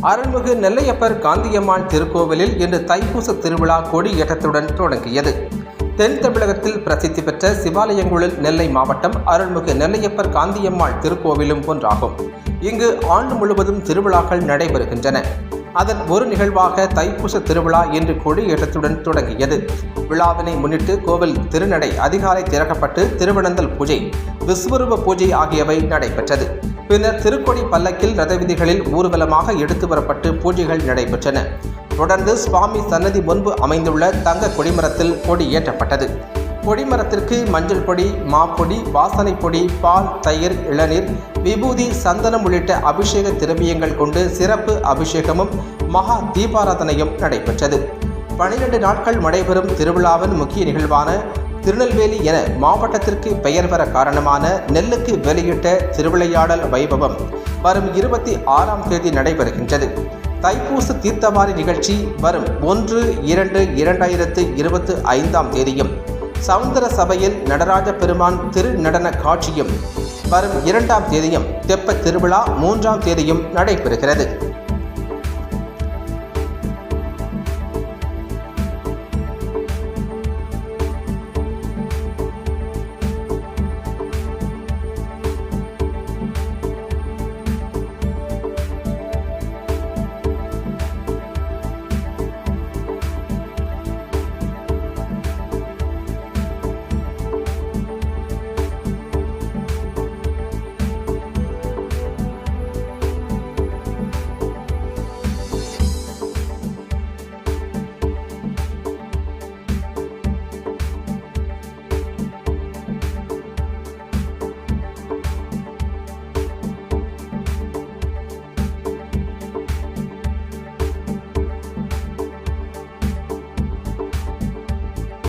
அருள்மிகு நெல்லையப்பர் காந்தியம்மாள் திருக்கோவிலில் இன்று தைப்பூச திருவிழா கொடியேற்றத்துடன் தொடங்கியது. தென் தமிழகத்தில் பிரசித்தி பெற்ற சிவாலயங்களுள் நெல்லை மாவட்டம் அருள்மிகு நெல்லையப்பர் காந்தியம்மாள் திருக்கோவிலும் ஒன்றாகும். இங்கு ஆண்டு முழுவதும் திருவிழாக்கள் நடைபெறுகின்றன. அதன் ஒரு நிகழ்வாக தைப்பூச திருவிழா இன்று கொடியேற்றத்துடன் தொடங்கியது. விழாவினை முன்னிட்டு கோவில் திருநடை அதிகாலை திறக்கப்பட்டு திருவனந்தல் பூஜை, விஸ்வரூப பூஜை ஆகியவை நடைபெற்றது. பின்னர் திருக்கொடி பல்லக்கில் ரத வீதிகளில் ஊர்வலமாக எடுத்து வரப்பட்டு பூஜைகள் நடைபெற்றன. தொடர்ந்து சுவாமி சன்னதி முன்பு அமைந்துள்ள தங்க கொடிமரத்தில் கொடி ஏற்றப்பட்டது. கொடிமரத்திற்கு மஞ்சள் பொடி, மாப்பொடி, வாசனை பொடி, பால், தயிர், இளநீர், விபூதி, சந்தனம் உள்ளிட்ட அபிஷேக திரவியங்கள் கொண்டு சிறப்பு அபிஷேகமும் மகா தீபாராதனையும் நடைபெற்றது. 12 நாட்கள் நடைபெறும் திருவிழாவின் முக்கிய நிகழ்வான திருநெல்வேலி என மாவட்டத்திற்கு பெயர் வர காரணமான நெல்லுக்கு வெளியிட்ட திருவிளையாடல் வைபவம் வரும் 26ஆம் தேதி நடைபெறுகின்றது. தைப்பூச தீர்த்தவாரி நிகழ்ச்சி வரும் 1-2-2025ஆம் தேதியும், சவுந்தர சபையில் நடராஜ பெருமான் திருநடன காட்சியும் வரும் 2ஆம் தேதியும், தெப்ப திருவிழா 3ஆம் தேதியும் நடைபெறுகிறது.